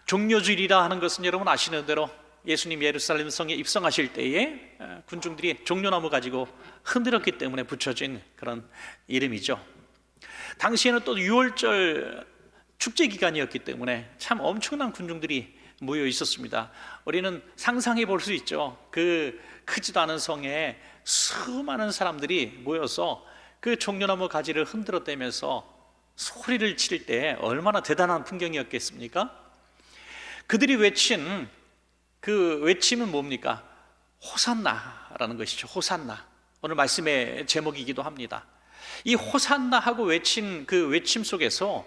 종려주일이라 하는 것은 여러분 아시는 대로 예수님 예루살렘 성에 입성하실 때에 군중들이 종려나무 가지고 흔들었기 때문에 붙여진 그런 이름이죠. 당시에는 또 6월절 축제 기간이었기 때문에 참 엄청난 군중들이 모여 있었습니다. 우리는 상상해 볼 수 있죠. 그 크지도 않은 성에 수많은 사람들이 모여서 그 종려나무 가지를 흔들어대면서 소리를 칠 때 얼마나 대단한 풍경이었겠습니까? 그들이 외친 그 외침은 뭡니까? 호산나라는 것이죠. 호산나. 오늘 말씀의 제목이기도 합니다. 이 호산나 하고 외친 그 외침 속에서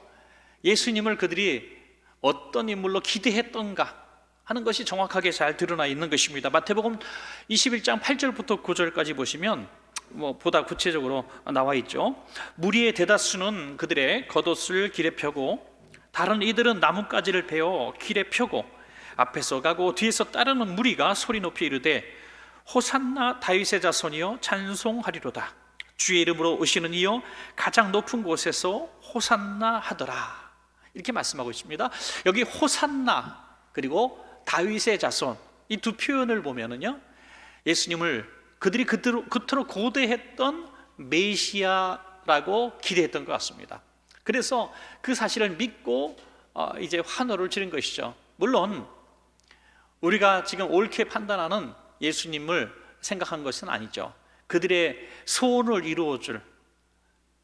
예수님을 그들이 어떤 인물로 기대했던가 하는 것이 정확하게 잘 드러나 있는 것입니다. 마태복음 21장 8절부터 9절까지 보시면 보다 구체적으로 나와 있죠. 무리의 대다수는 그들의 겉옷을 길에 펴고 다른 이들은 나뭇가지를 베어 길에 펴고 앞에서 가고 뒤에서 따르는 무리가 소리 높이 이르되 호산나 다윗의 자손이여 찬송하리로다. 주의 이름으로 오시는 이여 가장 높은 곳에서 호산나 하더라. 이렇게 말씀하고 있습니다. 여기 호산나 그리고 다윗의 자손 이 두 표현을 보면은요, 예수님을 그들이 그토록 고대했던 메시아라고 기대했던 것 같습니다. 그래서 그 사실을 믿고 이제 환호를 지른 것이죠. 물론 우리가 지금 옳게 판단하는 예수님을 생각한 것은 아니죠. 그들의 소원을 이루어줄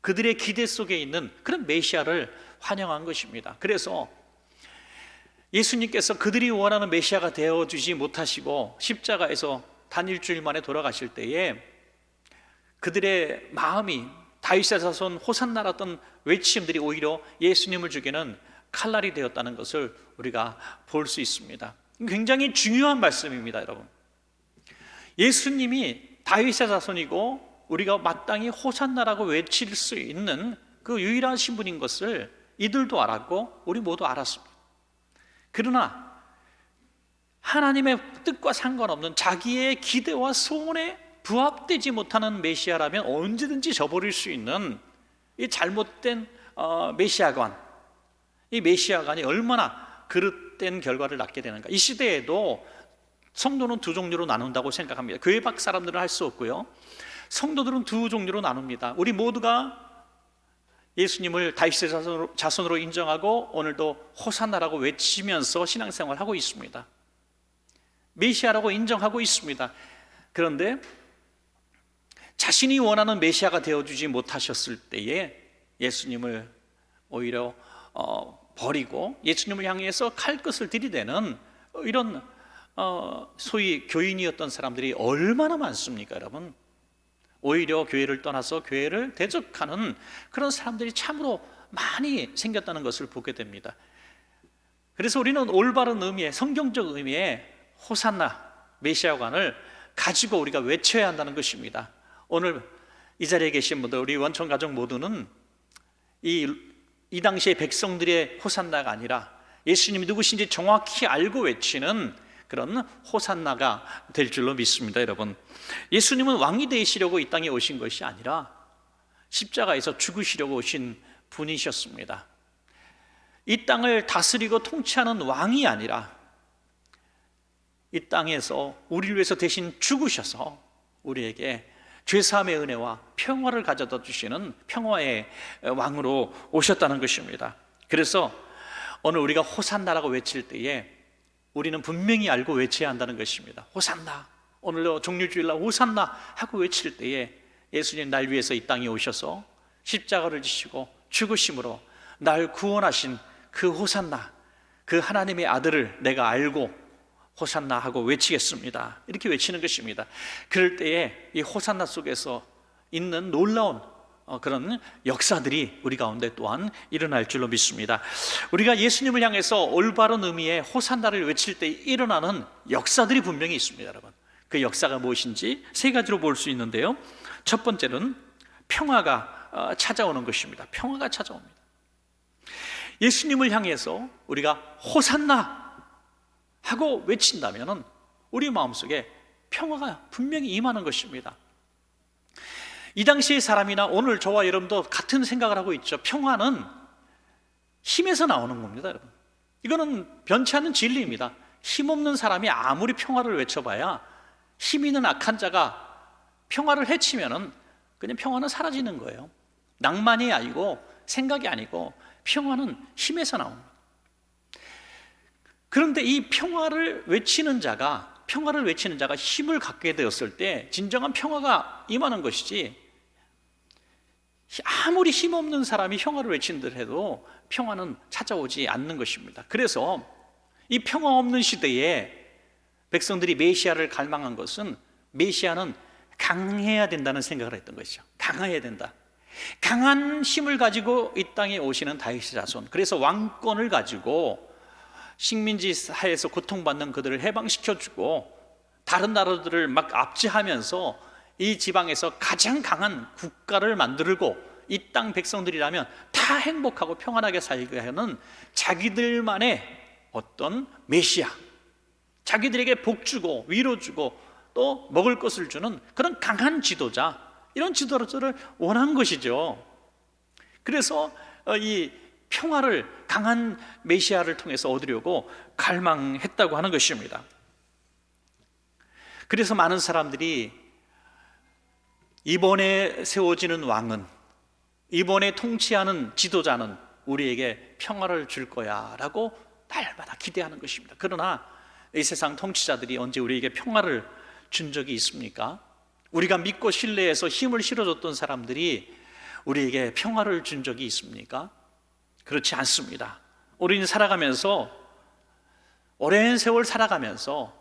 그들의 기대 속에 있는 그런 메시아를 환영한 것입니다. 그래서 예수님께서 그들이 원하는 메시아가 되어주지 못하시고 십자가에서 단 일주일 만에 돌아가실 때에 그들의 마음이 다윗의 자손 호산나라던 외침들이 오히려 예수님을 죽이는 칼날이 되었다는 것을 우리가 볼 수 있습니다. 굉장히 중요한 말씀입니다, 여러분. 예수님이 다윗의 자손이고 우리가 마땅히 호산나라고 외칠 수 있는 그 유일한 신분인 것을 이들도 알았고 우리 모두 알았습니다. 그러나 하나님의 뜻과 상관없는 자기의 기대와 소원에 부합되지 못하는 메시아라면 언제든지 저버릴 수 있는 이 잘못된 메시아관, 이 메시아관이 얼마나 그릇된 결과를 낳게 되는가. 이 시대에도 성도는 두 종류로 나눈다고 생각합니다. 교회 밖 사람들은 할 수 없고요, 성도들은 두 종류로 나눕니다. 우리 모두가 예수님을 다윗의 자손으로 인정하고 오늘도 호산나라고 외치면서 신앙생활을 하고 있습니다. 메시아라고 인정하고 있습니다. 그런데 자신이 원하는 메시아가 되어주지 못하셨을 때에 예수님을 오히려 버리고 예수님을 향해서 칼끝을 들이대는 이런 소위 교인이었던 사람들이 얼마나 많습니까, 여러분? 오히려 교회를 떠나서 교회를 대적하는 그런 사람들이 참으로 많이 생겼다는 것을 보게 됩니다. 그래서 우리는 올바른 의미의, 성경적 의미의 호산나 메시아관을 가지고 우리가 외쳐야 한다는 것입니다. 오늘 이 자리에 계신 분들, 우리 원천 가족 모두는 이 당시의 백성들의 호산나가 아니라 예수님이 누구신지 정확히 알고 외치는 그런 호산나가 될 줄로 믿습니다. 여러분, 예수님은 왕이 되시려고 이 땅에 오신 것이 아니라 십자가에서 죽으시려고 오신 분이셨습니다. 이 땅을 다스리고 통치하는 왕이 아니라 이 땅에서 우리를 위해서 대신 죽으셔서 우리에게 죄사함의 은혜와 평화를 가져다 주시는 평화의 왕으로 오셨다는 것입니다. 그래서 오늘 우리가 호산나라고 외칠 때에 우리는 분명히 알고 외쳐야 한다는 것입니다. 호산나, 오늘도 종려주일날 호산나 하고 외칠 때에 예수님 날 위해서 이 땅에 오셔서 십자가를 지시고 죽으심으로 날 구원하신 그 호산나, 그 하나님의 아들을 내가 알고 호산나 하고 외치겠습니다. 이렇게 외치는 것입니다. 그럴 때에 이 호산나 속에서 있는 놀라운 그런 역사들이 우리 가운데 또한 일어날 줄로 믿습니다. 우리가 예수님을 향해서 올바른 의미의 호산나를 외칠 때 일어나는 역사들이 분명히 있습니다, 여러분. 그 역사가 무엇인지 세 가지로 볼 수 있는데요, 첫 번째는 평화가 찾아오는 것입니다. 평화가 찾아옵니다. 예수님을 향해서 우리가 호산나 하고 외친다면 우리 마음속에 평화가 분명히 임하는 것입니다. 이 당시의 사람이나 오늘 저와 여러분도 같은 생각을 하고 있죠. 평화는 힘에서 나오는 겁니다, 여러분. 이거는 변치 않는 진리입니다. 힘없는 사람이 아무리 평화를 외쳐봐야 힘 있는 악한 자가 평화를 해치면은 그냥 평화는 사라지는 거예요. 낭만이 아니고 생각이 아니고 평화는 힘에서 나옵니다. 그런데 이 평화를 외치는 자가 힘을 갖게 되었을 때 진정한 평화가 임하는 것이지, 아무리 힘없는 사람이 평화를 외친다해도 평화는 찾아오지 않는 것입니다. 그래서 이 평화 없는 시대에 백성들이 메시아를 갈망한 것은, 메시아는 강해야 된다는 생각을 했던 것이죠. 강해야 된다. 강한 힘을 가지고 이 땅에 오시는 다윗의 자손, 그래서 왕권을 가지고 식민지 하에서 고통받는 그들을 해방시켜주고 다른 나라들을 막 압제하면서 이 지방에서 가장 강한 국가를 만들고 이 땅 백성들이라면 다 행복하고 평안하게 살게 하는 자기들만의 어떤 메시아, 자기들에게 복 주고 위로 주고 또 먹을 것을 주는 그런 강한 지도자, 이런 지도자를 원한 것이죠. 그래서 이 평화를 강한 메시아를 통해서 얻으려고 갈망했다고 하는 것입니다. 그래서 많은 사람들이 이번에 세워지는 왕은, 이번에 통치하는 지도자는 우리에게 평화를 줄 거야 라고 날마다 기대하는 것입니다. 그러나 이 세상 통치자들이 언제 우리에게 평화를 준 적이 있습니까? 우리가 믿고 신뢰해서 힘을 실어줬던 사람들이 우리에게 평화를 준 적이 있습니까? 그렇지 않습니다. 우리는 살아가면서, 오랜 세월 살아가면서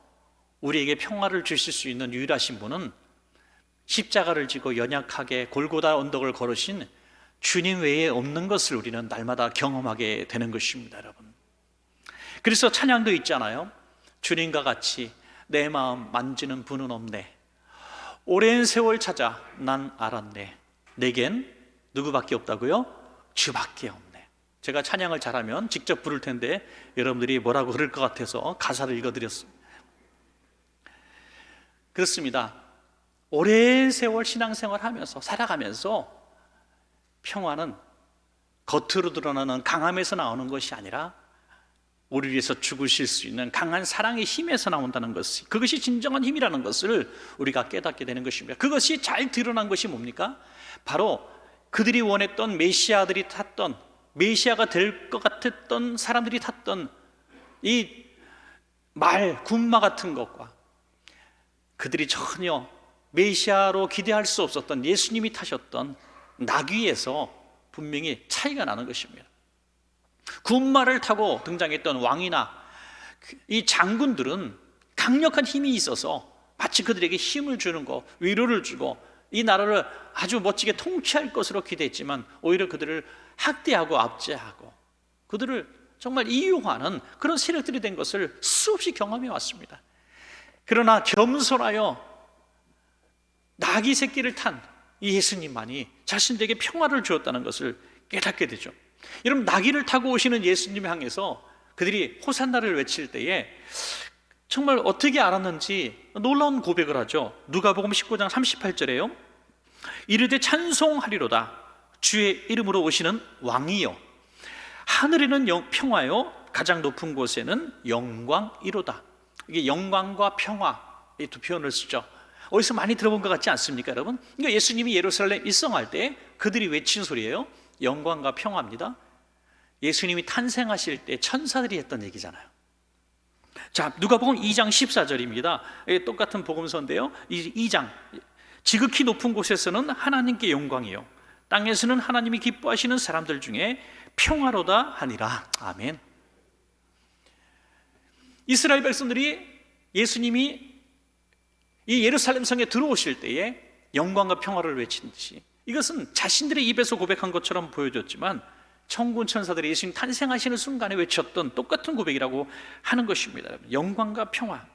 우리에게 평화를 주실 수 있는 유일하신 분은 십자가를 지고 연약하게 골고다 언덕을 걸으신 주님 외에 없는 것을 우리는 날마다 경험하게 되는 것입니다, 여러분. 그래서 찬양도 있잖아요. 주님과 같이 내 마음 만지는 분은 없네. 오랜 세월 찾아 난 알았네. 내겐 누구밖에 없다고요? 주밖에 없네. 제가 찬양을 잘하면 직접 부를 텐데 여러분들이 뭐라고 그럴 것 같아서 가사를 읽어드렸습니다. 그렇습니다. 오랜 세월 신앙생활 하면서 살아가면서 평화는 겉으로 드러나는 강함에서 나오는 것이 아니라 우리를 위해서 죽으실 수 있는 강한 사랑의 힘에서 나온다는 것, 그것이 진정한 힘이라는 것을 우리가 깨닫게 되는 것입니다. 그것이 잘 드러난 것이 뭡니까? 바로 그들이 원했던 메시아들이 탔던, 메시아가 될 것 같았던 사람들이 탔던 이 말, 군마 같은 것과 그들이 전혀 메시아로 기대할 수 없었던 예수님이 타셨던 나귀에서 분명히 차이가 나는 것입니다. 군마를 타고 등장했던 왕이나 이 장군들은 강력한 힘이 있어서 마치 그들에게 힘을 주는 것, 위로를 주고 이 나라를 아주 멋지게 통치할 것으로 기대했지만 오히려 그들을 학대하고 압제하고 그들을 정말 이용하는 그런 세력들이 된 것을 수없이 경험해 왔습니다. 그러나 겸손하여 나귀 새끼를 탄 이 예수님만이 자신들에게 평화를 주었다는 것을 깨닫게 되죠. 여러분, 나귀를 타고 오시는 예수님을 향해서 그들이 호산나를 외칠 때에 정말 어떻게 알았는지 놀라운 고백을 하죠. 누가복음 19장 38절에요. 이르되 찬송하리로다 주의 이름으로 오시는 왕이요 하늘에는 평화요 가장 높은 곳에는 영광이로다. 이게 영광과 평화, 이 두 표현을 쓰죠. 어디서 많이 들어본 것 같지 않습니까, 여러분? 그러니까 예수님이 예루살렘 입성할 때 그들이 외친 소리예요. 영광과 평화입니다. 예수님이 탄생하실 때 천사들이 했던 얘기잖아요. 자, 누가복음 2장 14절입니다. 똑같은 복음서인데요. 2장 지극히 높은 곳에서는 하나님께 영광이요 땅에서는 하나님이 기뻐하시는 사람들 중에 평화로다 하니라. 아멘. 이스라엘 백성들이 예수님이 이 예루살렘 성에 들어오실 때에 영광과 평화를 외친 듯이, 이것은 자신들의 입에서 고백한 것처럼 보여줬지만 천군 천사들이 예수님 탄생하시는 순간에 외쳤던 똑같은 고백이라고 하는 것입니다. 영광과 평화.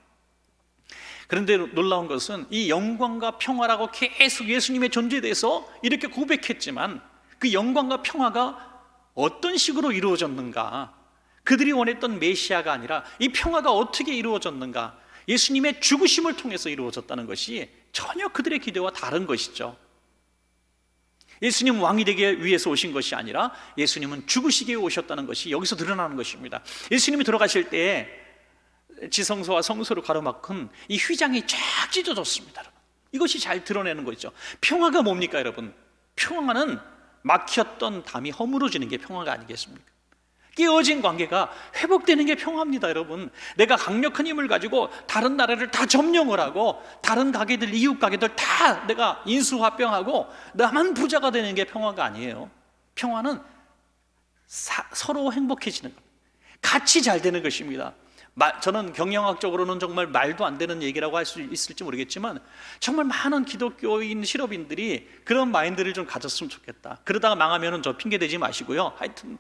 그런데 놀라운 것은 이 영광과 평화라고 계속 예수님의 존재에 대해서 이렇게 고백했지만 그 영광과 평화가 어떤 식으로 이루어졌는가, 그들이 원했던 메시아가 아니라 이 평화가 어떻게 이루어졌는가, 예수님의 죽으심을 통해서 이루어졌다는 것이 전혀 그들의 기대와 다른 것이죠. 예수님은 왕이 되기 위해서 오신 것이 아니라 예수님은 죽으시기 위해 오셨다는 것이 여기서 드러나는 것입니다. 예수님이 돌아가실 때 지성소와 성소를 가로막은 이 휘장이 쫙 찢어졌습니다. 여러분, 이것이 잘 드러내는 거죠. 평화가 뭡니까 여러분? 평화는 막혔던 담이 허물어지는 게 평화가 아니겠습니까? 깨어진 관계가 회복되는 게 평화입니다. 여러분, 내가 강력한 힘을 가지고 다른 나라를 다 점령을 하고 다른 가게들, 이웃 가게들 다 내가 인수합병하고 나만 부자가 되는 게 평화가 아니에요. 평화는 서로 행복해지는 것, 같이 잘 되는 것입니다. 저는 경영학적으로는 정말 말도 안 되는 얘기라고 할 수 있을지 모르겠지만 정말 많은 기독교인 실업인들이 그런 마인드를 좀 가졌으면 좋겠다. 그러다가 망하면 저 핑계 대지 마시고요. 하여튼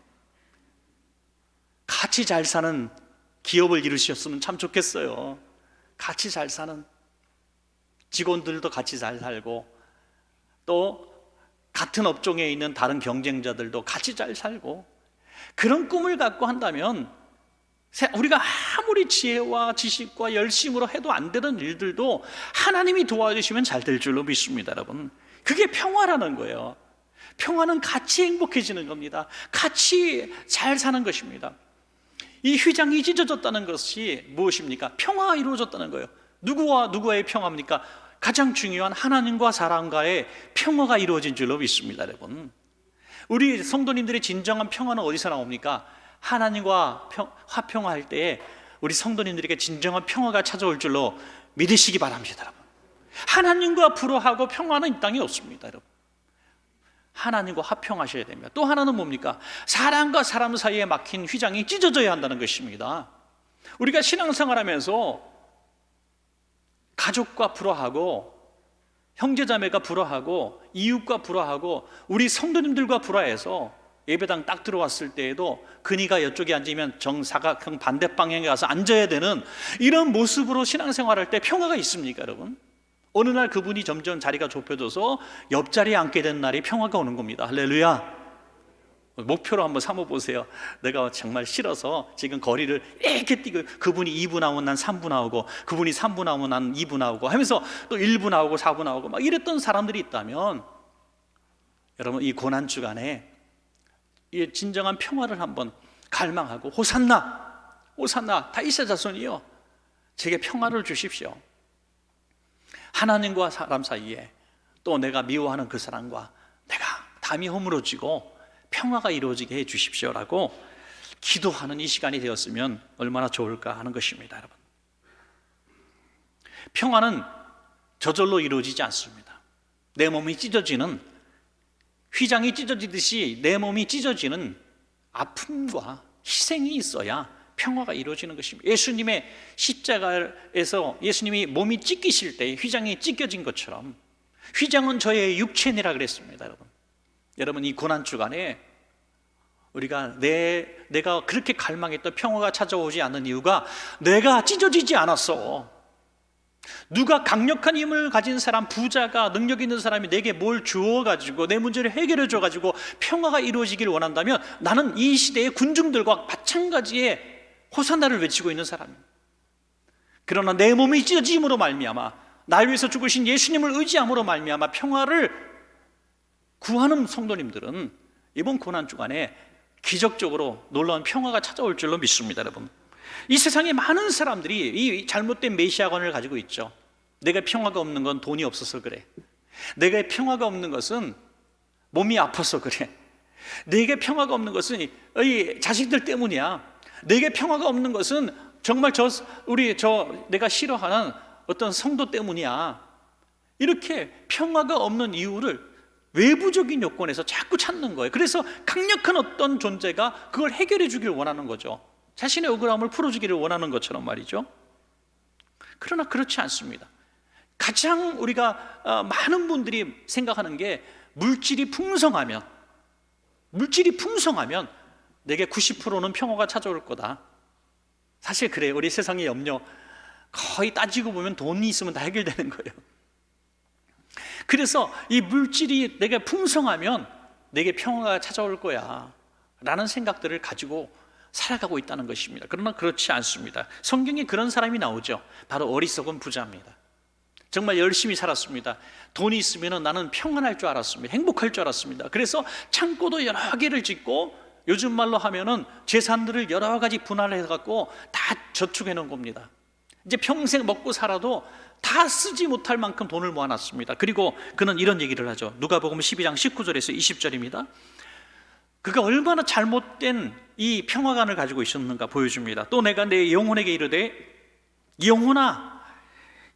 같이 잘 사는 기업을 이루셨으면 참 좋겠어요. 같이 잘 사는 직원들도 같이 잘 살고 또 같은 업종에 있는 다른 경쟁자들도 같이 잘 살고, 그런 꿈을 갖고 한다면 우리가 아무리 지혜와 지식과 열심으로 해도 안 되는 일들도 하나님이 도와주시면 잘 될 줄로 믿습니다. 여러분, 그게 평화라는 거예요. 평화는 같이 행복해지는 겁니다. 같이 잘 사는 것입니다. 이 휘장이 찢어졌다는 것이 무엇입니까? 평화가 이루어졌다는 거예요. 누구와 누구의 평화입니까? 가장 중요한 하나님과 사람과의 평화가 이루어진 줄로 믿습니다. 여러분, 우리 성도님들의 진정한 평화는 어디서 나옵니까? 하나님과 화평할 때에 우리 성도님들에게 진정한 평화가 찾아올 줄로 믿으시기 바랍니다. 여러분, 하나님과 불화하고 평화는 이 땅에 없습니다. 여러분, 하나님과 화평하셔야 됩니다. 또 하나는 뭡니까? 사람과 사람 사이에 막힌 휘장이 찢어져야 한다는 것입니다. 우리가 신앙생활하면서 가족과 불화하고 형제자매가 불화하고 이웃과 불화하고 우리 성도님들과 불화해서 예배당 딱 들어왔을 때에도 그니가 이쪽에 앉으면 정사각형 반대 방향에 가서 앉아야 되는 이런 모습으로 신앙생활할 때 평화가 있습니까 여러분? 어느 날 그분이 점점 자리가 좁혀져서 옆자리에 앉게 된 날이 평화가 오는 겁니다. 할렐루야. 목표로 한번 삼아보세요. 내가 정말 싫어서 지금 거리를 이렇게 뛰고 그분이 2분 나오면 난 3분 나오고 그분이 3분 나오면 난 2분 나오고 하면서 또 1분 나오고 4분 나오고 막 이랬던 사람들이 있다면, 여러분, 이 고난주간에 이 진정한 평화를 한번 갈망하고 호산나 호산나 다윗의 자손이요, 제게 평화를 주십시오. 하나님과 사람 사이에 또 내가 미워하는 그 사람과 내가 담이 허물어지고 평화가 이루어지게 해 주십시오라고 기도하는 이 시간이 되었으면 얼마나 좋을까 하는 것입니다. 여러분, 평화는 저절로 이루어지지 않습니다. 내 몸이 찢어지는, 휘장이 찢어지듯이 내 몸이 찢어지는 아픔과 희생이 있어야 평화가 이루어지는 것입니다. 예수님의 십자가에서 예수님이 몸이 찢기실 때 휘장이 찢겨진 것처럼 휘장은 저의 육체니라 그랬습니다. 여러분, 이 고난주간에 우리가 내가 그렇게 갈망했던 평화가 찾아오지 않는 이유가 내가 찢어지지 않았어. 누가 강력한 힘을 가진 사람, 부자가, 능력 있는 사람이 내게 뭘 주어가지고 내 문제를 해결해 줘가지고 평화가 이루어지길 원한다면 나는 이 시대의 군중들과 마찬가지의 호산나를 외치고 있는 사람입니다. 그러나 내 몸이 찢어짐으로 말미암아 날 위해서 죽으신 예수님을 의지함으로 말미암아 평화를 구하는 성도님들은 이번 고난주간에 기적적으로 놀라운 평화가 찾아올 줄로 믿습니다. 여러분, 이 세상에 많은 사람들이 이 잘못된 메시아관을 가지고 있죠. 내가 평화가 없는 건 돈이 없어서 그래. 내가 평화가 없는 것은 몸이 아파서 그래. 내게 평화가 없는 것은 이 자식들 때문이야. 내게 평화가 없는 것은 정말 내가 싫어하는 어떤 성도 때문이야. 이렇게 평화가 없는 이유를 외부적인 요건에서 자꾸 찾는 거예요. 그래서 강력한 어떤 존재가 그걸 해결해 주길 원하는 거죠. 자신의 억울함을 풀어주기를 원하는 것처럼 말이죠. 그러나 그렇지 않습니다. 가장 우리가 많은 분들이 생각하는 게 물질이 풍성하면 내게 90%는 평화가 찾아올 거다. 사실 그래요. 우리 세상의 염려 거의 따지고 보면 돈이 있으면 다 해결되는 거예요. 그래서 이 물질이 내게 풍성하면 내게 평화가 찾아올 거야 라는 생각들을 가지고 살아가고 있다는 것입니다. 그러나 그렇지 않습니다. 성경에 그런 사람이 나오죠. 바로 어리석은 부자입니다. 정말 열심히 살았습니다. 돈이 있으면 나는 평안할 줄 알았습니다. 행복할 줄 알았습니다. 그래서 창고도 여러 개를 짓고 요즘 말로 하면은 재산들을 여러 가지 분할해 갖고 다 저축해 놓은 겁니다. 이제 평생 먹고 살아도 다 쓰지 못할 만큼 돈을 모아놨습니다. 그리고 그는 이런 얘기를 하죠. 누가복음 12장 19절에서 20절입니다. 그가 얼마나 잘못된 이 평화관을 가지고 있었는가 보여줍니다. 또 내가 내 영혼에게 이르되 영혼아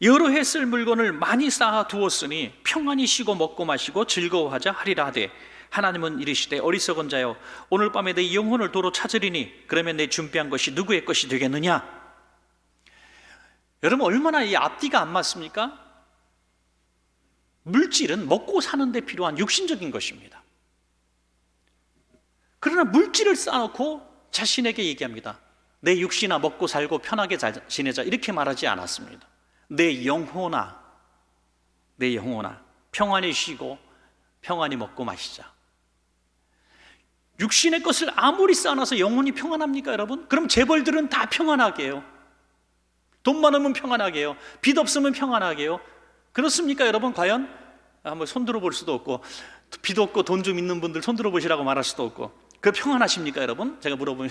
여러 해 쓸 물건을 많이 쌓아 두었으니 평안히 쉬고 먹고 마시고 즐거워하자 하리라 하되 하나님은 이르시되 어리석은 자여 오늘 밤에 내 영혼을 도로 찾으리니 그러면 내 준비한 것이 누구의 것이 되겠느냐. 여러분 얼마나 이 앞뒤가 안 맞습니까? 물질은 먹고 사는 데 필요한 육신적인 것입니다. 그러나 물질을 쌓아놓고 자신에게 얘기합니다. 내 육신아 먹고 살고 편하게 지내자 이렇게 말하지 않았습니다. 내 영혼아 평안히 쉬고 평안히 먹고 마시자. 육신의 것을 아무리 쌓아놔서 영혼이 평안합니까 여러분? 그럼 재벌들은 다 평안하게 해요. 돈 많으면 평안하게 해요. 빚 없으면 평안하게 해요. 그렇습니까 여러분? 과연? 한번 손들어 볼 수도 없고 빚 없고 돈 좀 있는 분들 손들어 보시라고 말할 수도 없고 그 평안하십니까 여러분? 제가 물어보면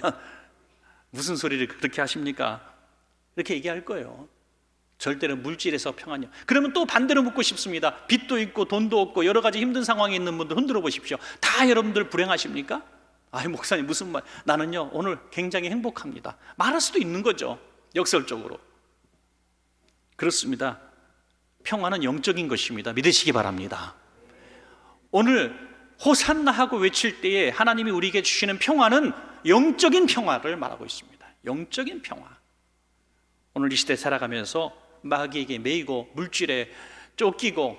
무슨 소리를 그렇게 하십니까? 이렇게 얘기할 거예요. 절대로 물질에서 평안이요. 그러면 또 반대로 묻고 싶습니다. 빚도 있고 돈도 없고 여러 가지 힘든 상황에 있는 분들 흔들어 보십시오. 다 여러분들 불행하십니까? 아이 목사님 무슨 말? 나는요 오늘 굉장히 행복합니다. 말할 수도 있는 거죠. 역설적으로. 그렇습니다. 평안은 영적인 것입니다. 믿으시기 바랍니다. 오늘 호산나 하고 외칠 때에 하나님이 우리에게 주시는 평안은 영적인 평화를 말하고 있습니다. 영적인 평화. 오늘 이 시대 살아가면서 마귀에게 매이고 물질에 쫓기고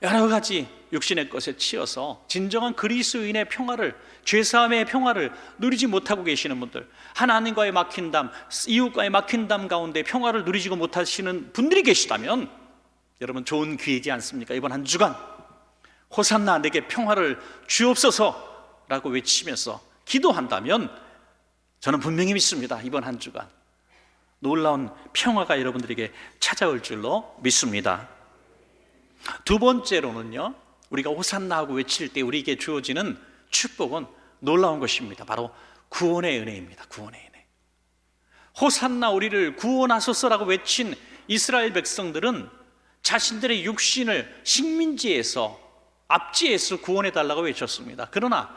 여러 가지 육신의 것에 치여서 진정한 그리스도인의 평화를, 죄사함의 평화를 누리지 못하고 계시는 분들, 하나님과의 막힌담, 이웃과의 막힌담 가운데 평화를 누리지 못하시는 분들이 계시다면 여러분 좋은 기회이지 않습니까? 이번 한 주간 호산나 내게 평화를 주옵소서 라고 외치면서 기도한다면 저는 분명히 믿습니다. 이번 한 주간 놀라운 평화가 여러분들에게 찾아올 줄로 믿습니다. 두 번째로는요, 우리가 호산나 하고 외칠 때 우리에게 주어지는 축복은 놀라운 것입니다. 바로 구원의 은혜입니다. 구원의 은혜. 호산나 우리를 구원하소서라고 외친 이스라엘 백성들은 자신들의 육신을 식민지에서 압제에서 구원해달라고 외쳤습니다. 그러나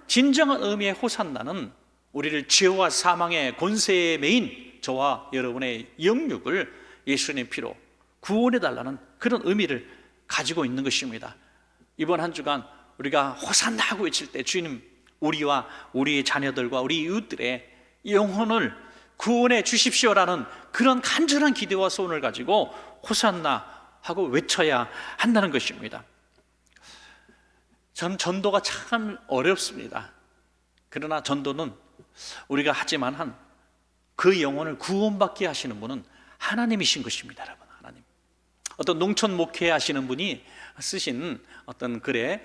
진정한 의미의 호산나는 우리를 죄와 사망의 권세에 매인 저와 여러분의 영육을 예수님의 피로 구원해달라는 그런 의미를 가지고 있는 것입니다. 이번 한 주간 우리가 호산나 하고 외칠 때 주님 우리와 우리의 자녀들과 우리 이웃들의 영혼을 구원해 주십시오라는 그런 간절한 기대와 소원을 가지고 호산나 하고 외쳐야 한다는 것입니다. 저는 전도가 참 어렵습니다. 그러나 전도는 우리가 하지만 그 영혼을 구원받게 하시는 분은 하나님이신 것입니다. 여러분, 하나님. 어떤 농촌 목회하시는 분이 쓰신 어떤 글을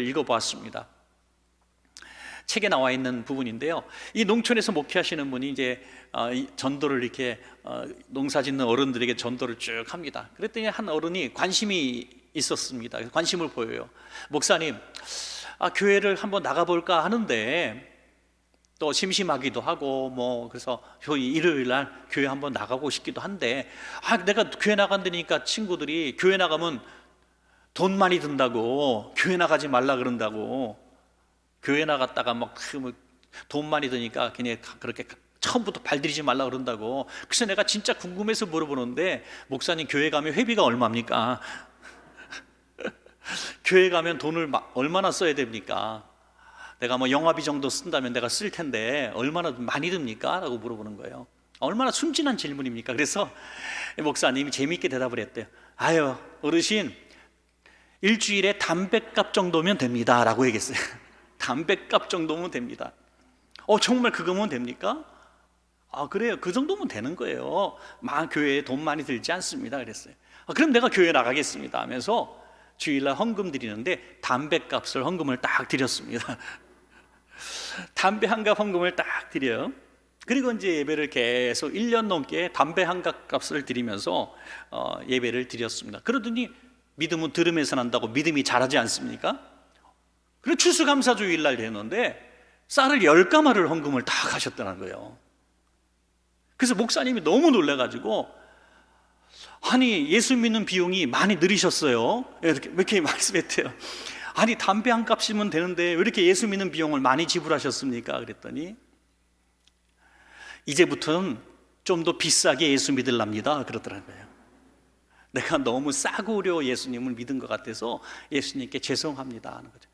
읽어보았습니다. 책에 나와 있는 부분인데요. 이 농촌에서 목회하시는 분이 이제 전도를 이렇게 농사짓는 어른들에게 전도를 쭉 합니다. 그랬더니 한 어른이 관심이 있었습니다. 관심을 보여요. 목사님, 교회를 한번 나가볼까 하는데 또 심심하기도 하고 그래서 일요일 날 교회 한번 나가고 싶기도 한데 내가 교회 나간다니까 친구들이 교회 나가면 돈 많이 든다고 교회 나가지 말라 그런다고 교회 나갔다가 돈 많이 드니까 그냥 그렇게 처음부터 발들이지 말라 그런다고. 그래서 내가 진짜 궁금해서 물어보는데 목사님 교회 가면 회비가 얼마입니까? 교회 가면 돈을 얼마나 써야 됩니까? 내가 영화비 정도 쓴다면 내가 쓸 텐데 얼마나 많이 듭니까? 라고 물어보는 거예요. 얼마나 순진한 질문입니까? 그래서 목사님이 재미있게 대답을 했대요. 아유 어르신 일주일에 담뱃값 정도면 됩니다 라고 얘기했어요. 담뱃값 정도면 됩니다. 정말 그거면 됩니까? 그래요. 그 정도면 되는 거예요. 교회에 돈 많이 들지 않습니다. 그랬어요. 그럼 내가 교회 나가겠습니다 하면서 주일날 헌금 드리는데 담뱃값을 헌금을 딱 드렸습니다. 담배 한 갑 헌금을 딱 드려요. 그리고 이제 예배를 계속 1년 넘게 담배 한 값을 드리면서 예배를 드렸습니다. 그러더니 믿음은 들음에서 난다고 믿음이 자라지 않습니까? 그리고 추수감사주일날 되는데 쌀을 10가마를 헌금을 다 가셨다는 거예요. 그래서 목사님이 너무 놀라가지고, 아니 예수 믿는 비용이 많이 늘으셨어요. 이렇게 말씀했대요. 아니 담배 한 값이면 되는데 왜 이렇게 예수 믿는 비용을 많이 지불하셨습니까? 그랬더니 이제부터는 좀 더 비싸게 예수 믿으랍니다 그러더라고요. 내가 너무 싸구려 예수님을 믿은 것 같아서 예수님께 죄송합니다 하는 거죠.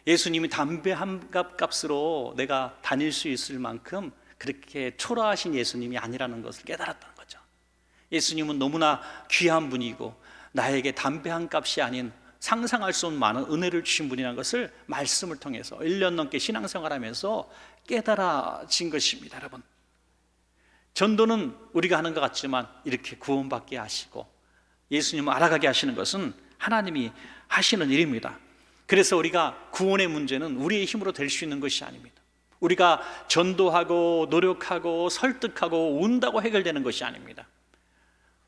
예수님이 담배 한 값으로 내가 다닐 수 있을 만큼 그렇게 초라하신 예수님이 아니라는 것을 깨달았다는 거죠. 예수님은 너무나 귀한 분이고 나에게 담배 한 값이 아닌 상상할 수 없는 많은 은혜를 주신 분이라는 것을 말씀을 통해서 1년 넘게 신앙생활하면서 깨달아진 것입니다. 여러분, 전도는 우리가 하는 것 같지만 이렇게 구원받게 하시고 예수님을 알아가게 하시는 것은 하나님이 하시는 일입니다. 그래서 우리가 구원의 문제는 우리의 힘으로 될 수 있는 것이 아닙니다. 우리가 전도하고 노력하고 설득하고 운다고 해결되는 것이 아닙니다.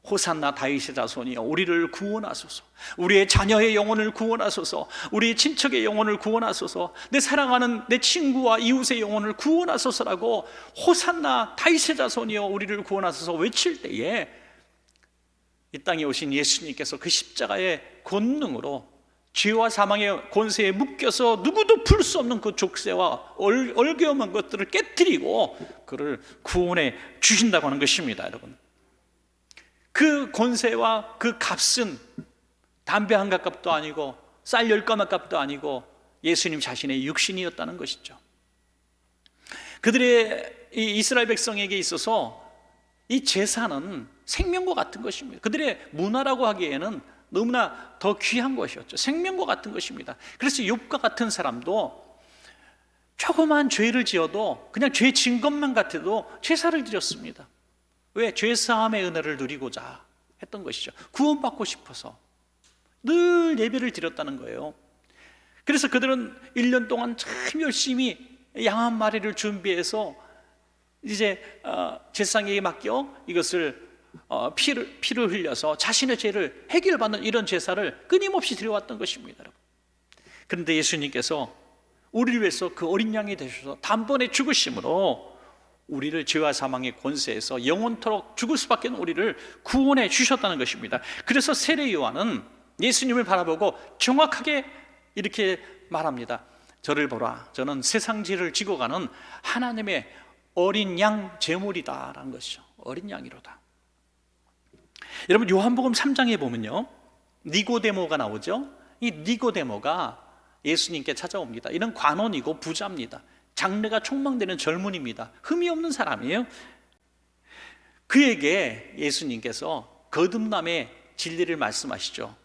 호산나 다윗의 자손이여 우리를 구원하소서, 우리의 자녀의 영혼을 구원하소서, 우리의 친척의 영혼을 구원하소서, 내 사랑하는 내 친구와 이웃의 영혼을 구원하소서라고 호산나 다윗의 자손이여 우리를 구원하소서 외칠 때에 이 땅에 오신 예수님께서 그 십자가의 권능으로 죄와 사망의 권세에 묶여서 누구도 풀 수 없는 그 족쇄와 얼개엄한 것들을 깨뜨리고 그를 구원해 주신다고 하는 것입니다. 여러분, 그 권세와 그 값은 담배 한 값도 아니고 쌀 10가마 값도 아니고 예수님 자신의 육신이었다는 것이죠. 그들의 이 이스라엘 백성에게 있어서 이 제사는 생명과 같은 것입니다. 그들의 문화라고 하기에는 너무나 더 귀한 것이었죠. 생명과 같은 것입니다. 그래서 욥과 같은 사람도 조그만 죄를 지어도 그냥 죄 지은 것만 같아도 제사를 드렸습니다. 왜? 죄사함의 은혜를 누리고자 했던 것이죠. 구원받고 싶어서 늘 예배를 드렸다는 거예요. 그래서 그들은 1년 동안 참 열심히 양 한 마리를 준비해서 이제 제사장에게 맡겨 이것을 피를 흘려서 자신의 죄를 해결받는 이런 제사를 끊임없이 드려왔던 것입니다. 여러분. 그런데 예수님께서 우리를 위해서 그 어린 양이 되셔서 단번에 죽으심으로 우리를 죄와 사망의 권세에서 영원토록 죽을 수밖에 없는 우리를 구원해 주셨다는 것입니다. 그래서 세례 요한은 예수님을 바라보고 정확하게 이렇게 말합니다. 저를 보라, 저는 세상 죄를 지고 가는 하나님의 어린 양 제물이다라는 것이죠. 어린 양이로다. 여러분, 요한복음 3장에 보면요, 니고데모가 나오죠. 이 니고데모가 예수님께 찾아옵니다. 이는 관원이고 부자입니다. 장래가 촉망되는 젊은이입니다. 흠이 없는 사람이에요. 그에게 예수님께서 거듭남의 진리를 말씀하시죠.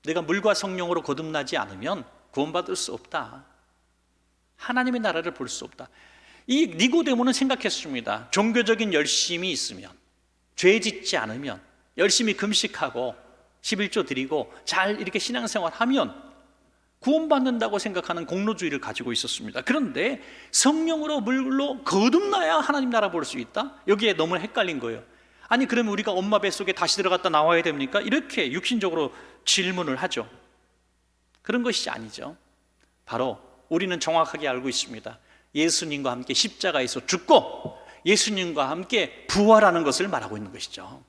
내가 물과 성령으로 거듭나지 않으면 구원받을 수 없다. 하나님의 나라를 볼 수 없다. 이 니고데모는 생각했습니다. 종교적인 열심이 있으면, 죄 짓지 않으면, 열심히 금식하고 11조 드리고 잘 이렇게 신앙생활하면 구원받는다고 생각하는 공로주의를 가지고 있었습니다. 그런데 성령으로 물로 거듭나야 하나님 나라 볼 수 있다? 여기에 너무 헷갈린 거예요. 아니 그러면 우리가 엄마 뱃속에 다시 들어갔다 나와야 됩니까? 이렇게 육신적으로 질문을 하죠. 그런 것이 아니죠. 바로 우리는 정확하게 알고 있습니다. 예수님과 함께 십자가에서 죽고 예수님과 함께 부활하는 것을 말하고 있는 것이죠.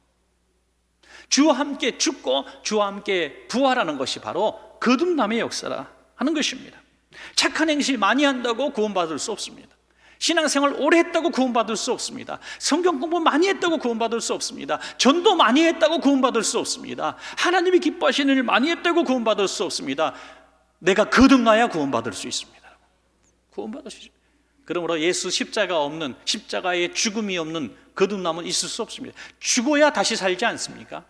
주와 함께 죽고 주와 함께 부활하는 것이 바로 거듭남의 역사라 하는 것입니다. 착한 행실 많이 한다고 구원받을 수 없습니다. 신앙생활 오래 했다고 구원받을 수 없습니다. 성경 공부 많이 했다고 구원받을 수 없습니다. 전도 많이 했다고 구원받을 수 없습니다. 하나님이 기뻐하시는 일 많이 했다고 구원받을 수 없습니다. 내가 거듭나야 구원받을 수 있습니다. 구원받을 수 있습니다. 그러므로 예수 십자가 없는, 십자가의 죽음이 없는 거듭남은 있을 수 없습니다. 죽어야 다시 살지 않습니까?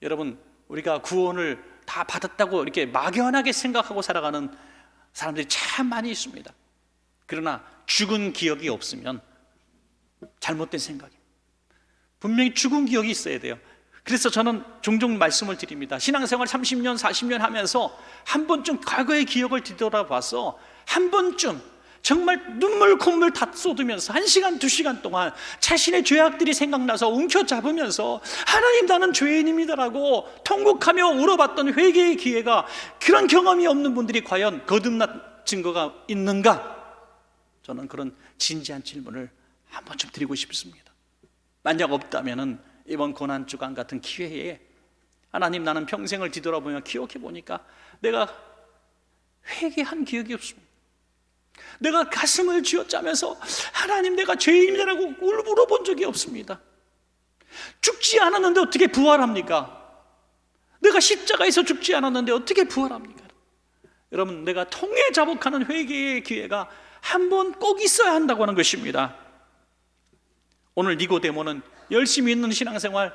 여러분, 우리가 구원을 다 받았다고 이렇게 막연하게 생각하고 살아가는 사람들이 참 많이 있습니다. 그러나 죽은 기억이 없으면 잘못된 생각입니다. 분명히 죽은 기억이 있어야 돼요. 그래서 저는 종종 말씀을 드립니다. 신앙생활 30년, 40년 하면서 한 번쯤 과거의 기억을 뒤돌아봐서 한 번쯤 정말 눈물 콧물 다 쏟으면서 1시간 2시간 동안 자신의 죄악들이 생각나서 움켜잡으면서 하나님 나는 죄인입니다라고 통곡하며 울어봤던 회개의 기회가, 그런 경험이 없는 분들이 과연 거듭난 증거가 있는가? 저는 그런 진지한 질문을 한 번쯤 드리고 싶습니다. 만약 없다면 이번 고난주간 같은 기회에 하나님 나는 평생을 뒤돌아보며 기억해 보니까 내가 회개한 기억이 없습니다. 내가 가슴을 쥐어짜면서 하나님 내가 죄인이라고 울어본 적이 없습니다. 죽지 않았는데 어떻게 부활합니까? 내가 십자가에서 죽지 않았는데 어떻게 부활합니까? 여러분, 내가 통회자복하는 회개의 기회가 한 번 꼭 있어야 한다고 하는 것입니다. 오늘 니고데모는 열심히 있는 신앙생활,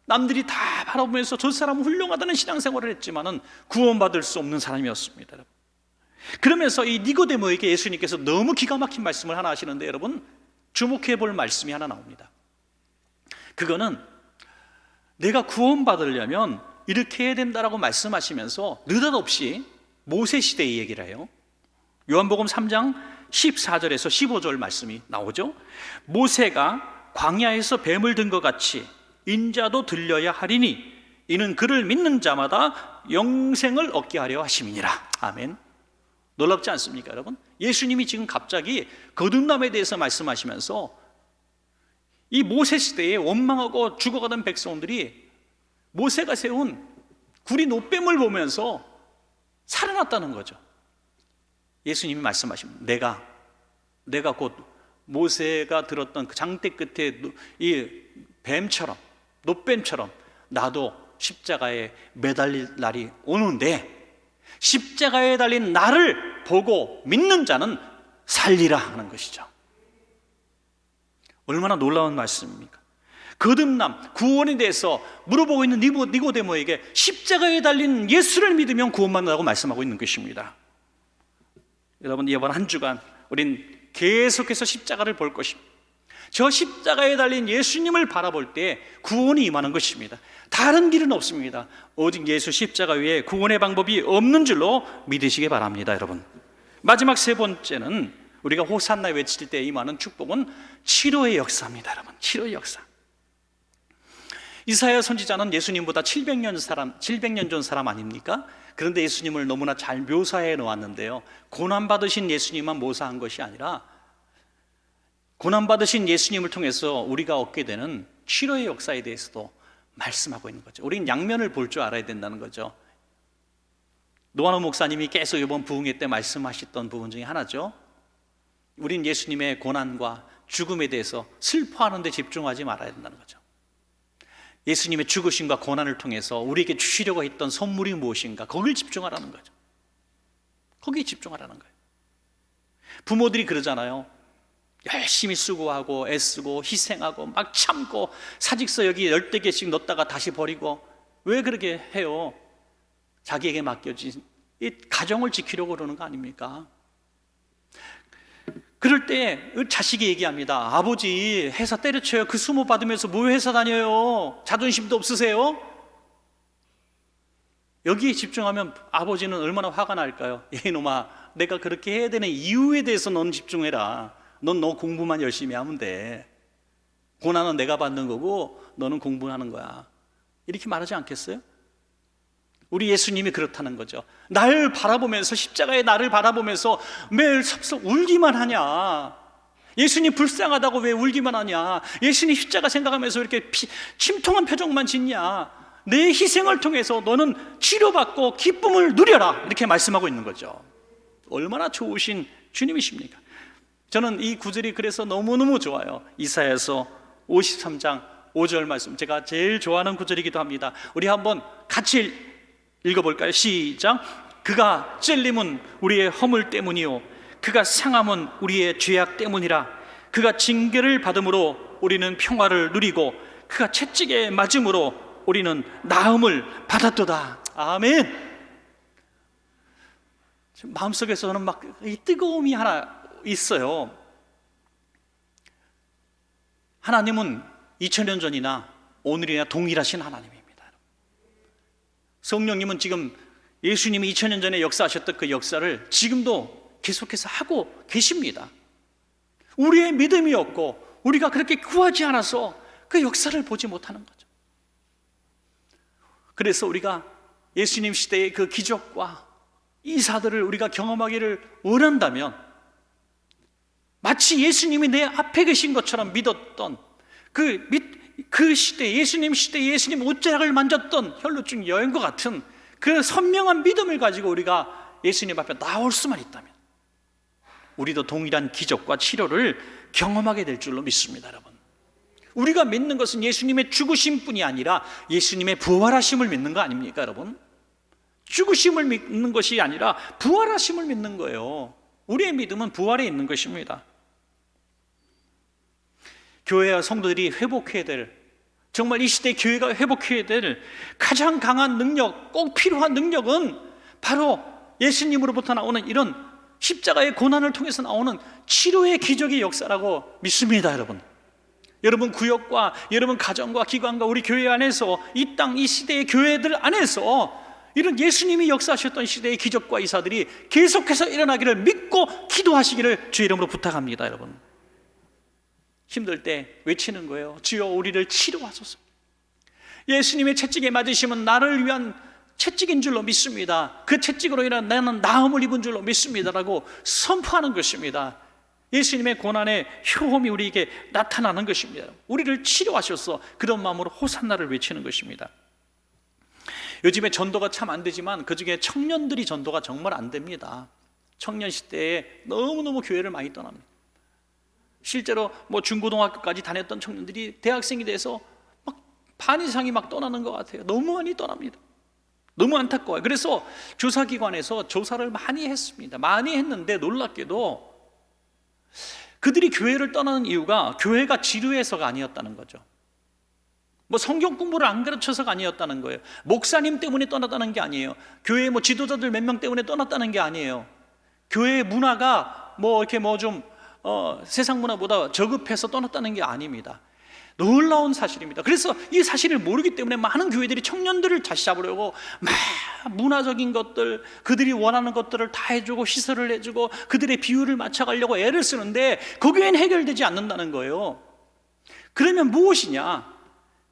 남들이 다 바라보면서 저 사람은 훌륭하다는 신앙생활을 했지만은 구원받을 수 없는 사람이었습니다. 그러면서 이 니고데모에게 예수님께서 너무 기가 막힌 말씀을 하나 하시는데, 여러분 주목해 볼 말씀이 하나 나옵니다. 그거는 내가 구원받으려면 이렇게 해야 된다라고 말씀하시면서 느닷없이 모세 시대의 얘기를 해요. 요한복음 3장 14절에서 15절 말씀이 나오죠. 모세가 광야에서 뱀을 든 것 같이 인자도 들려야 하리니 이는 그를 믿는 자마다 영생을 얻게 하려 하심이니라. 아멘. 놀랍지 않습니까, 여러분? 예수님이 지금 갑자기 거듭남에 대해서 말씀하시면서 이 모세 시대에 원망하고 죽어가던 백성들이 모세가 세운 구리 노뱀을 보면서 살아났다는 거죠. 예수님이 말씀하십니다. 내가 곧 모세가 들었던 그 장대 끝에 이 뱀처럼, 노뱀처럼 나도 십자가에 매달릴 날이 오는데 십자가에 달린 나를 보고 믿는 자는 살리라 하는 것이죠. 얼마나 놀라운 말씀입니까? 거듭남, 구원에 대해서 물어보고 있는 니고데모에게 십자가에 달린 예수를 믿으면 구원받는다고 말씀하고 있는 것입니다. 여러분, 이번 한 주간 우린 계속해서 십자가를 볼 것입니다. 저 십자가에 달린 예수님을 바라볼 때 구원이 임하는 것입니다. 다른 길은 없습니다. 오직 예수 십자가 위에 구원의 방법이 없는 줄로 믿으시기 바랍니다. 여러분, 마지막 세 번째는 우리가 호산나 외칠 때 임하는 축복은 치료의 역사입니다. 여러분, 치료의 역사. 이사야 선지자는 예수님보다 700년 전 사람 아닙니까? 그런데 예수님을 너무나 잘 묘사해 놓았는데요, 고난받으신 예수님만 묘사한 것이 아니라 고난받으신 예수님을 통해서 우리가 얻게 되는 치료의 역사에 대해서도 말씀하고 있는 거죠. 우리는 양면을 볼 줄 알아야 된다는 거죠. 노아노 목사님이 계속 이번 부흥회 때 말씀하셨던 부분 중에 하나죠. 우린 예수님의 고난과 죽음에 대해서 슬퍼하는 데 집중하지 말아야 된다는 거죠. 예수님의 죽으심과 고난을 통해서 우리에게 주시려고 했던 선물이 무엇인가, 거길 집중하라는 거죠. 거기에 집중하라는 거예요. 부모들이 그러잖아요. 열심히 수고하고 애쓰고 희생하고 막 참고 사직서 여기 10개씩 넣었다가 다시 버리고, 왜 그렇게 해요? 자기에게 맡겨진 이 가정을 지키려고 그러는 거 아닙니까? 그럴 때 자식이 얘기합니다. 아버지 회사 때려쳐요. 그 수모 받으면서 뭐 회사 다녀요? 자존심도 없으세요? 여기에 집중하면 아버지는 얼마나 화가 날까요? 이놈아, 내가 그렇게 해야 되는 이유에 대해서 넌 집중해라. 넌 너 공부만 열심히 하면 돼. 고난은 내가 받는 거고 너는 공부하는 거야. 이렇게 말하지 않겠어요? 우리 예수님이 그렇다는 거죠. 날 바라보면서, 십자가의 나를 바라보면서 매일 섭섭 울기만 하냐? 예수님 불쌍하다고 왜 울기만 하냐? 예수님 십자가 생각하면서 이렇게 침통한 표정만 짓냐? 내 희생을 통해서 너는 치료받고 기쁨을 누려라, 이렇게 말씀하고 있는 거죠. 얼마나 좋으신 주님이십니까? 저는 이 구절이 그래서 너무너무 좋아요. 이사야서 53장 5절 말씀, 제가 제일 좋아하는 구절이기도 합니다. 우리 한번 같이 읽어볼까요? 시작. 그가 찔림은 우리의 허물 때문이요 그가 상함은 우리의 죄악 때문이라. 그가 징계를 받음으로 우리는 평화를 누리고 그가 채찍에 맞음으로 우리는 나음을 받았도다. 아멘. 지금 마음속에서는 막 이 뜨거움이 하나 있어요. 하나님은 2000년 전이나 오늘이나 동일하신 하나님입니다. 성령님은 지금 예수님이 2000년 전에 역사하셨던 그 역사를 지금도 계속해서 하고 계십니다. 우리의 믿음이 없고 우리가 그렇게 구하지 않아서 그 역사를 보지 못하는 거죠. 그래서 우리가 예수님 시대의 그 기적과 이사들을 우리가 경험하기를 원한다면, 마치 예수님이 내 앞에 계신 것처럼 믿었던 그 시대, 예수님 시대에 예수님 옷자락을 만졌던 혈루증 여인과 같은 그 선명한 믿음을 가지고 우리가 예수님 앞에 나올 수만 있다면 우리도 동일한 기적과 치료를 경험하게 될 줄로 믿습니다. 여러분, 우리가 믿는 것은 예수님의 죽으심뿐이 아니라 예수님의 부활하심을 믿는 거 아닙니까? 여러분, 죽으심을 믿는 것이 아니라 부활하심을 믿는 거예요. 우리의 믿음은 부활에 있는 것입니다. 교회와 성도들이 회복해야 될, 정말 이 시대에 교회가 회복해야 될 가장 강한 능력, 꼭 필요한 능력은 바로 예수님으로부터 나오는 이런 십자가의 고난을 통해서 나오는 치료의 기적의 역사라고 믿습니다. 여러분 구역과 여러분 가정과 기관과 우리 교회 안에서, 이 땅 이 시대의 교회들 안에서 이런 예수님이 역사하셨던 시대의 기적과 이사들이 계속해서 일어나기를 믿고 기도하시기를 주의 이름으로 부탁합니다. 여러분, 힘들 때 외치는 거예요. 주여 우리를 치료하소서. 예수님의 채찍에 맞으심은 나를 위한 채찍인 줄로 믿습니다. 그 채찍으로 인한 나는 나음을 입은 줄로 믿습니다라고 선포하는 것입니다. 예수님의 고난의 효험이 우리에게 나타나는 것입니다. 우리를 치료하셔서 그런 마음으로 호산나를 외치는 것입니다. 요즘에 전도가 참 안 되지만 그중에 청년들이 전도가 정말 안 됩니다. 청년 시대에 너무너무 교회를 많이 떠납니다. 실제로 중고등학교까지 다녔던 청년들이 대학생이 돼서 막 반 이상이 막 떠나는 것 같아요. 너무 많이 떠납니다. 너무 안타까워요. 그래서 조사기관에서 조사를 많이 했습니다. 많이 했는데 놀랍게도 그들이 교회를 떠나는 이유가 교회가 지루해서가 아니었다는 거죠. 성경 공부를 안 가르쳐서가 아니었다는 거예요. 목사님 때문에 떠났다는 게 아니에요. 교회 지도자들 몇 명 때문에 떠났다는 게 아니에요. 교회의 문화가 세상 문화보다 저급해서 떠났다는 게 아닙니다. 놀라운 사실입니다. 그래서 이 사실을 모르기 때문에 많은 교회들이 청년들을 다시 잡으려고 막 문화적인 것들, 그들이 원하는 것들을 다 해주고 시설을 해주고 그들의 비율을 맞춰가려고 애를 쓰는데 거기엔 해결되지 않는다는 거예요. 그러면 무엇이냐?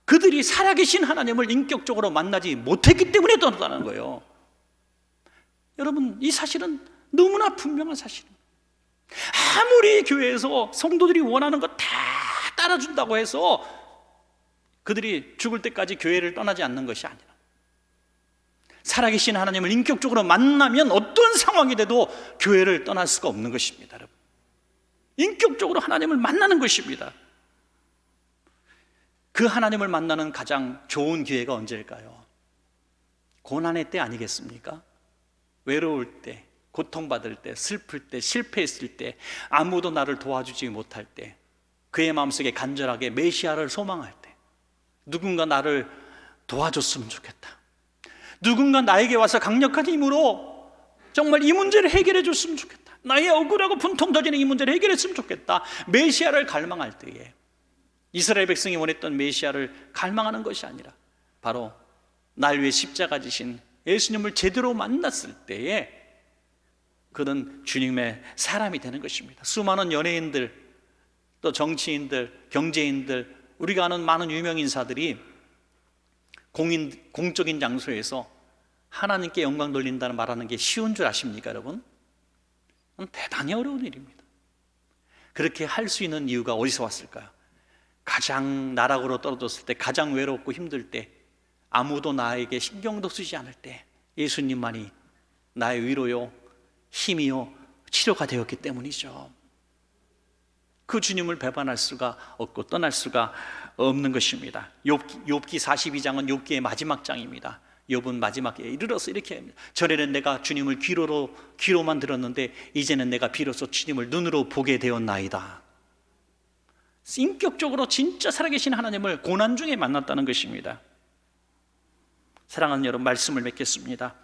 그들이 살아계신 하나님을 인격적으로 만나지 못했기 때문에 떠났다는 거예요. 여러분, 이 사실은 너무나 분명한 사실입니다. 아무리 교회에서 성도들이 원하는 거 다 따라준다고 해서 그들이 죽을 때까지 교회를 떠나지 않는 것이 아니라, 살아계신 하나님을 인격적으로 만나면 어떤 상황이 돼도 교회를 떠날 수가 없는 것입니다. 여러분, 인격적으로 하나님을 만나는 것입니다. 그 하나님을 만나는 가장 좋은 기회가 언제일까요? 고난의 때 아니겠습니까? 외로울 때, 고통받을 때, 슬플 때, 실패했을 때, 아무도 나를 도와주지 못할 때, 그의 마음속에 간절하게 메시아를 소망할 때, 누군가 나를 도와줬으면 좋겠다, 누군가 나에게 와서 강력한 힘으로 정말 이 문제를 해결해 줬으면 좋겠다, 나의 억울하고 분통 터지는 이 문제를 해결했으면 좋겠다, 메시아를 갈망할 때에, 이스라엘 백성이 원했던 메시아를 갈망하는 것이 아니라 바로 날 위해 십자가 지신 예수님을 제대로 만났을 때에 그는 주님의 사람이 되는 것입니다. 수많은 연예인들, 또 정치인들, 경제인들, 우리가 아는 많은 유명 인사들이 공적인 장소에서 하나님께 영광 돌린다는 말하는 게 쉬운 줄 아십니까, 여러분? 대단히 어려운 일입니다. 그렇게 할 수 있는 이유가 어디서 왔을까요? 가장 나락으로 떨어졌을 때, 가장 외롭고 힘들 때, 아무도 나에게 신경도 쓰지 않을 때 예수님만이 나의 위로요, 힘이요, 치료가 되었기 때문이죠. 그 주님을 배반할 수가 없고 떠날 수가 없는 것입니다. 욥기 42장은 욥기의 마지막 장입니다. 욥은 마지막에 이르러서 이렇게 합니다. 전에는 내가 주님을 귀로만 들었는데 이제는 내가 비로소 주님을 눈으로 보게 되었나이다. 인격적으로 진짜 살아계신 하나님을 고난 중에 만났다는 것입니다. 사랑하는 여러분, 말씀을 맺겠습니다.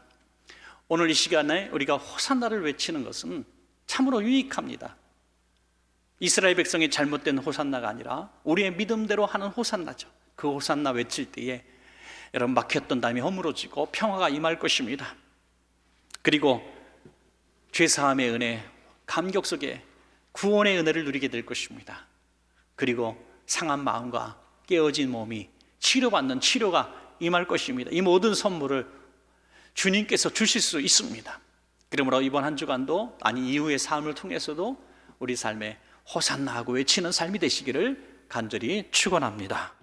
오늘 이 시간에 우리가 호산나를 외치는 것은 참으로 유익합니다. 이스라엘 백성의 잘못된 호산나가 아니라 우리의 믿음대로 하는 호산나죠. 그 호산나 외칠 때에 여러분, 막혔던 담이 허물어지고 평화가 임할 것입니다. 그리고 죄사함의 은혜, 감격 속에 구원의 은혜를 누리게 될 것입니다. 그리고 상한 마음과 깨어진 몸이 치료받는 치료가 임할 것입니다. 이 모든 선물을 주님께서 주실 수 있습니다. 그러므로 이번 한 주간도, 아니 이후의 삶을 통해서도 우리 삶에 호산나 하고 외치는 삶이 되시기를 간절히 축원합니다.